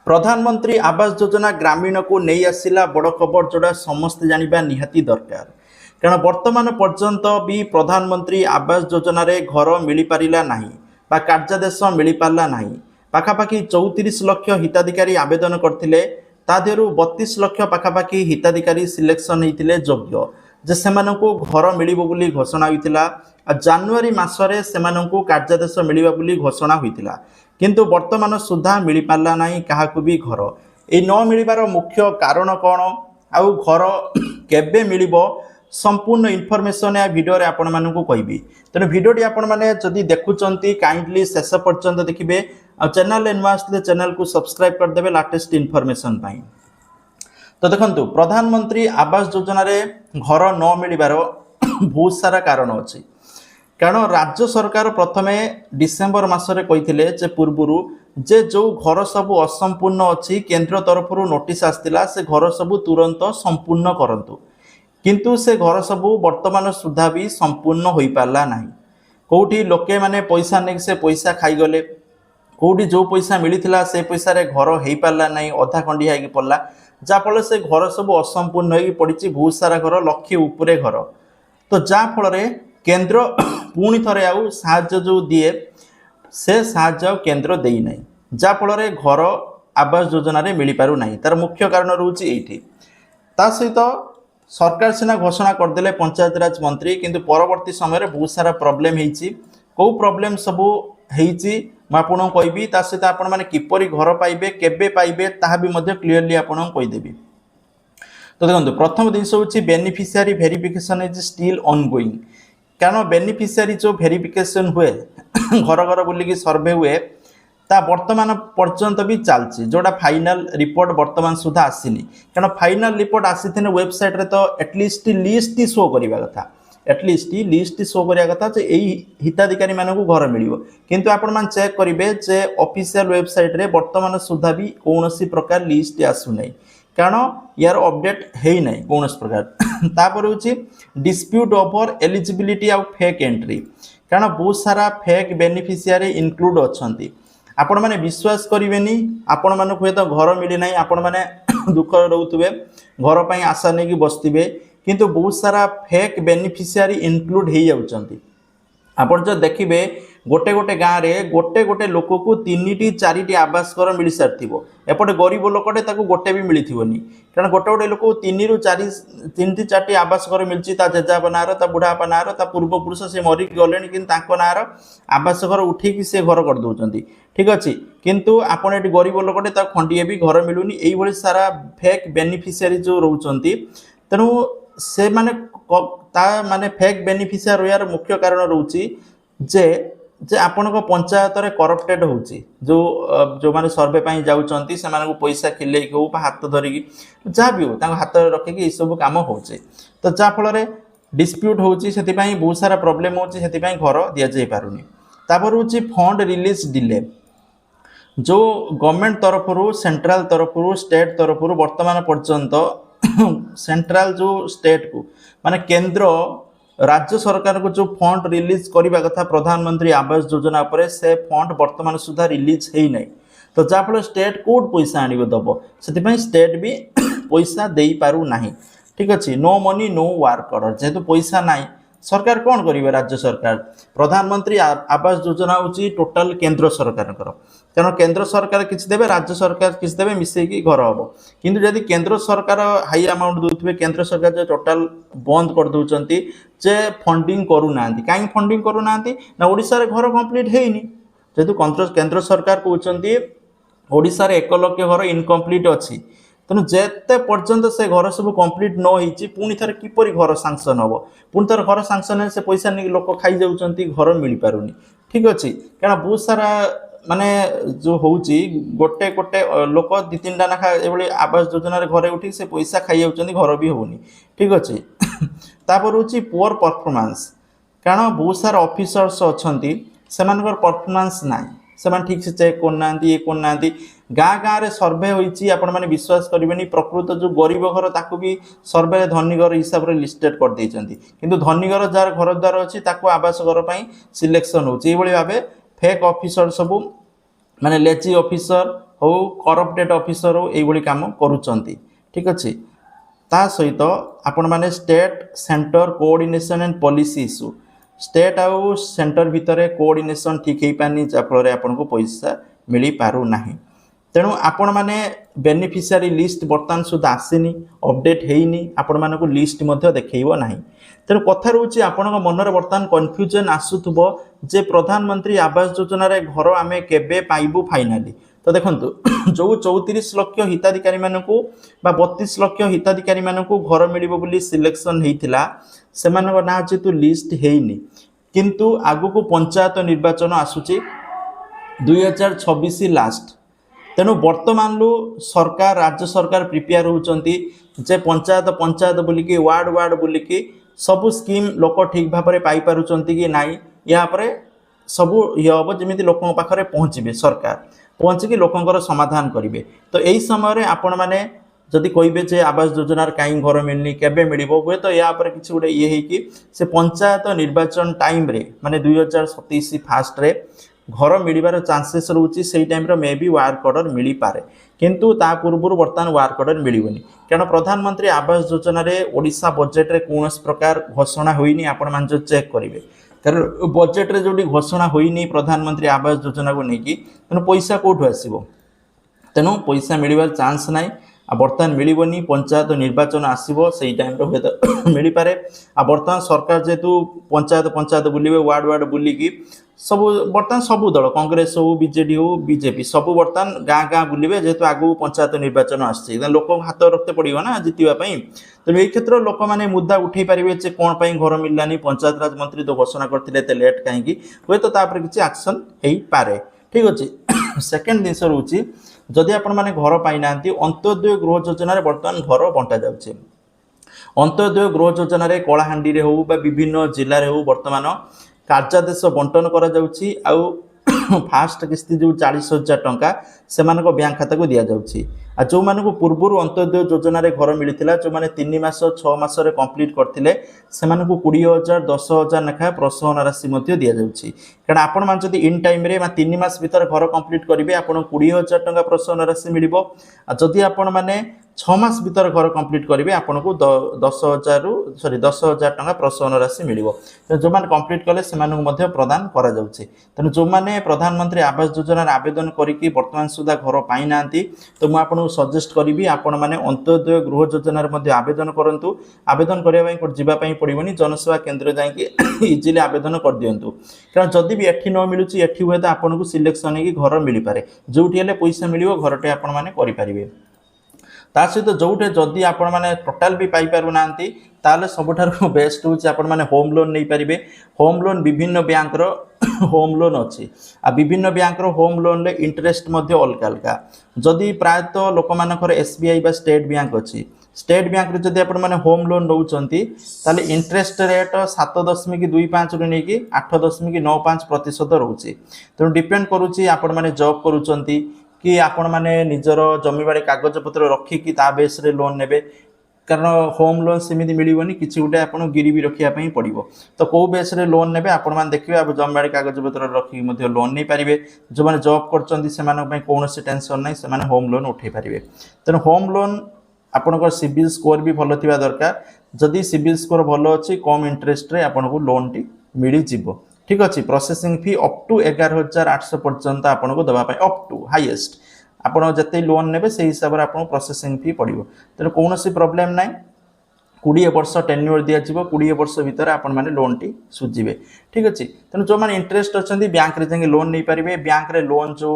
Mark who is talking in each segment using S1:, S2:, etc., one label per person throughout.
S1: प्रधानमंत्री आवास योजना ग्रामीण को नहीं आसला बड़ खबर जोड़ा समस्ते जानिबा निहाती दरकार कारण वर्तमान पर्यंत भी प्रधानमंत्री आवास योजना रे घर मिल पारिला नहीं बा कार्यादेश मिल पारला नहीं पाखापाखि 34 लाख हिताधिकारी आवेदन करथिले ता देहरु 32 लाख पाखापाखि हिताधिकारी सिलेक्शन होइतिले योग्य जे सेमानंकु घर मिलिबो बोली घोषणा होइतिला जनवरी मासरे सेमानंकु कार्यादेश मिलिबा बोली घोषणा होइतिला किंतु वर्तमान सुधा मिल पारला नहीं काहाकु भी घर ए न मिलिबार मुख्य कारण कौन आउ घर केबे मिलिबो संपूर्ण इनफॉरमेशन या वीडियो रे आपण मानकु कहबी तेणु वीडियोटी आपण माने जदि देखुचंती काइंडली शेष पर्यंत देखिबे आ चैनल नुआ आसले चैनल को सब्सक्राइब कर देबे लेटेस्ट इनफॉरमेशन पाई। तो देखंतु प्रधानमंत्री आवास योजना रे घर न मिलिबार बहुत सारा कारण अछि कारण राज्य सरकार प्रथमे डिसेम्बर मासरे कहिथिले जे पूर्वरु जे जो घर सब असंपूर्ण अछि केंद्र तरफरु नोटिस आस्तिला से घर सब तुरंत संपूर्ण करंतु किंतु से घर सब वर्तमान सुधा भी संपूर्ण होई पारला नाही कोठी लोके माने पैसा नै से पैसा खाई गले कोठी जो पैसा मिलिथिला से पैसा रे घर हेई पारला नाही अधा खंडिया हेकी पड़ला जा फल से घर सब असंपूर्ण हेकी पड़िछि बहुत सारा घर लक्ष्य ऊपरे घर तो जा फल रे केंद्र पुणी थरे आउ साहाय्य जो दिए से साहाय्य केंद्र देई नाही जा फल रे घर आवास योजना रे मिली पारु नाही तार मुख्य कारण रहउछि एठी ता सहित सरकार सिना घोषणा करदेले पंचायत राज मंत्री किंतु परवर्ती समय बहुत सारा प्रॉब्लम हेछि को प्रॉब्लम सब हेछि मैं आपन कहबी ता सहित आपण माने किपरि घर पाइबे केबे पाइबे ताहा भी मध्ये क्लियरली आपण कहि देबी। तो देखंतु प्रथम दिन होछि beneficiary verification is still ongoing कारण बेनिफिशियरी जो वेरिफिकेशन हुए घर घर बुलिकी सर्वे हुए ता वर्तमान पर्यंत भी चलछि जोड़ा फाइनल रिपोर्ट वर्तमान सुधा आसीनी कारण फाइनल रिपोर्ट आसीथिने वेबसाइट रे तो एटलिस्ट लिस्ट शो करिबा कथा एटलिस्ट लिस्ट शो करिया कथा जे एई हिताधिकारी मानकु घर मिलिबो किंतु आपण मान चेक करिवे जे ऑफिशियल वेबसाइट रे वर्तमान सुधा भी कोनोसी प्रकार लिस्ट आसु नै कारण यार अपडेट हेई नै कोनोसी प्रकार तापर होछि dispute over eligibility of fake entry कारण बहुत सारा फेक बेनिफिशियरी इंक्लूड अछंती आपण माने विश्वास करिवेनी आपण मानकु हे तो घर मिली नाही आपण माने दुख रहउतबे घर पई आशा नै कि बसतिबे किंतु बहुत सारा फेक बेनिफिशियरी इंक्लूड हेई जाउचंती आपण जो देखिबे गोटे गोटे गाँव में गोटे गोटे लोक को 3टी 4टी आवास घर मिल सारिथिबो एपटे गरीब लोकटे ताको गोटे भी मिलिथिबोनी कारण गोटे गोटे लोक 3 रु 4 3टी 4टी आवास घर मिलची ता जेजाबा नार ता बुढ़ापा नार ता पूर्व पुरुष से मरी गलेनी किंतु ताको नार आवास घर उठेकी से घर कर दउचंती ठीक अछि किंतु आपण एटी गरीब लोकटे ता खंडिए भी घर मिलुनी एई भली सारा फेक बेनिफिशियरी जो रहउचंती तनु से माने ता माने फेक बेनिफिशियरी यार मुख्य कारण रहउची जे जे आपण को पंचायत रे करप्टेड होउची जो माने सर्वे पई जाउचंती से माने को पैसा खिले को हाथ धरि जा भी हो ता हाथ रखे कि ए सब काम होउची तो जा फल रे डिस्प्यूट होउची सेति पई बहुत सारा प्रॉब्लम होउची सेति पई घर दिया जाय पारुनी तापर होउची फंड रिलीज डिले जो गवर्नमेंट तरफरु सेंट्रल तरफरु स्टेट तरफरु वर्तमान पर्यंत सेंट्रल जो स्टेट को माने केंद्र राज्य सरकार को जो फंड रिलीज करबा कथा प्रधानमंत्री आवास योजना पर से फंड वर्तमान सुधा रिलीज हेई नै तो जा फल स्टेट कोड पैसा आनिबो दबो सेति पई स्टेट भी पैसा देई पारु नाही ठीक अछि no money no work order जेतु पैसा नाही सरकार कौन करिवे राज्य सरकार प्रधानमंत्री आवास योजना होची टोटल केंद्र सरकार कारण केंद्र सरकार किछ देबे राज्य सरकार किछ देबे मिसै की घर हबो किंतु यदि केंद्र सरकार हाई अमाउंट दोथबे केंद्र सरकार जो टोटल बंद कर दोचंती जे फंडिंग करू नांती काई फंडिंग करू नांती ना ओडिसा रे घर कंप्लीट हेइनी जेतु केंद्र सरकार कहउचंती ओडिसा रे 1 लाख घर इनकम्प्लीट अछि तेणु जेते पर्यंत से घर सब कंप्लीट न होईची पुणी थर किपरि घर सैंक्शन हबो पुणी थर घर सैंक्शन से पैसा नहीं लोक खाई जाउचंती घर मिल पारुनी ठीक अछि कारण बहुत सारा माने जो होउची गोटे गोटे लोक 2-3टा नाखा एबले आवास योजना रे घरे उठी से पैसा खाई जाउचंती घर भी होउनी ठीक अछि तापर होउची पुअर परफॉर्मेंस कारण बहुत सारा ऑफिसर्स अछंती सेमानकर परफॉर्मेंस नाही सेमान ठीक से चेक करनांती ये करनांती गाँ गाँ रे सर्वे होईची आपण माने विश्वास करिवेनी प्रकृत जो गरीब घर ताकू भी सर्वे धनी घर हिसाब रे लिस्टेड कर देइचंती किंतु धनी घर जार घर द्वार अछि ताकू आवास घर पई सिलेक्शन होची ए भली भाबे फेक ऑफिसर सब माने लेची ऑफिसर हो करप्टेड ऑफिसर हो ये काम करुँच ठीक अच्छे ता सहित आपण मैंने state centre coordination and policy issue state आउ सेंटर भितर कोऑर्डिनेशन ठीक हो पानी जहाँफल आपन को पैसा मिल पारु नाही तेणु आपण मैंने बेनिफिशियरी लिस्ट बर्तमान सुधा आसीनी अपडेट होनी आपण मानक लिस्ट देखो ना तेणु कथा रोचे आपण मनरे बर्तमान कन्फ्यूजन आसुथबो जे प्रधानमंत्री आवास योजना रे घर आमे केबे पाइबु फाइनाली तो देखो जो 34 लक्ष हिताधिकारी मानक 32 लक्ष हिताधिकारी मानक घर मिल सिलेक्शन होता से ना जेतु लिस्ट हैनी किंतु आगु को पंचायत निर्वाचन आसूची 2026 लास्ट तेणु वर्तमान सरकार राज्य सरकार प्रिपेयर होती जे पंचायत पंचायत बुलिकी वार्ड वार्ड बुलिकी सबू स्कीम लोक ठीक भाव में पाई कि नाई या सबू ये हम जमी लोक पाखे पहुँचे सरकार पहुँचिकी लोकंर समाधान करेंगे तो यही समय आपण मैंने जदि कहे जे आवास योजनार कहीं घर मिलनी केबे मिलिबो हुए तो या पर किसी गोटे ये है से पंचायत निर्वाचन टाइम रे माने 2027 फास्ट रे घर मिलबार चांसेस रोची से टाइम मे भी वर्क ऑर्डर मिल पारे किंतु ता पूर्व बर्तमान वर्क ऑर्डर मिलबनी कारण प्रधानमंत्री आवास योजना रे ओडिशा बजेट रे कौन प्रकार घोषणा होइनी आपण मान जो चेक करेंगे कारण बजेट रे जोटी घोषणा होइनी प्रधानमंत्री आवास योजना को लेकिन तेणु पैसा कौटू आसो तेणु पैसा मिलबार चांस नाई आ बर्तमान मिलबनी पंचायत निर्वाचन आसो से टाइम हुए तो मिल पारे आ बर्तमान सरकार जेहेतु पंचायत पंचायत बुलिबे वार्ड वार्ड बुलिकी सब बर्तमान सबू दल कांग्रेस हो बीजेडी हो बीजेपी सबू बर्तमान गाँ गाँ बुलिबे जेहेतु आगु पंचायत निर्वाचन आसছে लोक हाथ रखते पड़ो ना जितवाई तेणु ये क्षेत्र लोक मैंने मुद्दा उठे पारे जे कौन पर घर मिललानी पंचायत राज मंत्री तो घोषणा करते लेट कहीं हुए तो किसी एक्शन हो पारे ठीक अच्छे सेकेंड जिनस रोचे जदि आपण मैंने घर पाई ना अंत्योदय गृह योजना बर्तमान घर बंटा जाउछे अंत्योदय गृह योजना रे कलाहांडी रे हो विभिन्न जिले में हो बर्तमान कार्यादेश बंटन करा जाउछि आउ फास्ट किस्ती जो 40,000 टंका से बैंक खाता को दि जाउछि आ जो मानक पूर्व अंत्योदय योजना रे घर मिलता जो मैंने 3 मास 6 मास कंप्लीट करते से 20,000 10,000 लेखा प्रोत्साहन राशि दि जाउछि कारण आपण मान जदि इन टाइम रे 3 मास भीतर घर कंप्लीट करेंगे आपन 20,000 टंका प्रोत्साहन राशि मिलिबो आ जदि आपण माने 6 मास भीतर घर कंप्लीट करेंगे आपन को 10,000 टंका प्रोत्साहन राशि मिलिबो जो मैंने कंप्लीट कले से प्रदान करा जाउछि तेणु जो मैंने प्रधानमंत्री आवास योजना आवेदन करिकी वर्तमान सुधा घर पाई नांती तो मु आपन सजेस्ट करी आपण मैंने अंत्योदय गृह योजना आवेदन करूँ आवेदन करने जावाई पड़ोनी जनसेवा केन्द्र जाकि इजिली आवेदन कर दिंतु कारण जदि भी एठी न मिलूँ एठी हुए तो आपको सिलेक्शन हो घर मिल पारे जोटी हेल्ले पैसा मिल घरटे आपण मैंने करें ता सहित जोटे जदि आपण मैंने टोटाल भी पाइपारू ना ताले सबुठार बेस्ट होची आपण मैंने होम लोन नहीं पारिबे होम लोन विभिन्न बैंक रो होम लोन अच्छी आ विभिन्न बैंक रो होम लोन ले इंटरेस्ट मध्य अलग अलग जदि प्रायतः लोक मानकर एसबीआई बा स्टेट बैंक अच्छी स्टेट बैंक रे जदि आपण माने होम लोन नौचंती ताले इंटरेस्ट रेट 7.25 रु नेकी 8.95% रहउची तेणु डिपेंड करूची आपण माने जॉब करूचंती कि आपण माने निजर जमी बाड़ी कागज पत्र रखिकी ता बेस रे लोन नेबे कारण होम लोन सेमिति मिलबनी किछि गुटे आपण गिरवी रखिया पई पड़िबो तो को बेस रे लोन नेबे आपण मान देखिबे अब जमी बाड़ी कागज पत्र रखिकी मध्ये लोन नै पारिबे जो माने जॉब करचंती से माने पई कोनोसी टेंशन नै से माने होम लोन उठै पारिबे तेणु होम लोन आपनकर सिबिल स्कोर भी भल थिबा दरकार जदि सिबिल स्कोर भल अच्छी कम इंटरेस्ट रे आपनको लोन टी मिल जिवो ठीक अच्छे प्रोसेसिंग फी अप टू 11,800 पर्यंत आपको दवाई अप टू हाईएस्ट आपड़ जिते लोन ने से हिसाब से आपको प्रोसेसिंग फी पड़ो तेणु कौन प्रोब्लेम ना 20 वर्ष टेन्यूर दिज्व 20 वर्ष भितर आपण मैंने लोन टी सुझे ठीक अच्छे तेणु जो मैंने इंटरेस्ट अच्छा बैंक जाके लोन नहीं पारे बैंक रे लोन जो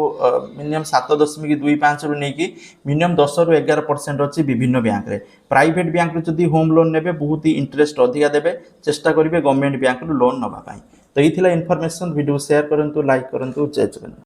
S1: मिनिमम 7.25 रु नहीं मिनिमम 10 रु 11% अच्छी विभिन्न बैंक रे प्राइवेट बैंक जदि होम लोन ने बहुत ही इंटरेस्ट अधिका देवे चेष्टा करेंगे गवर्नमेंट बैंक लोन नापी तो ये इनफॉरमेशन वीडियो शेयर करूँ लाइक करूँ जय जगन्नाथ।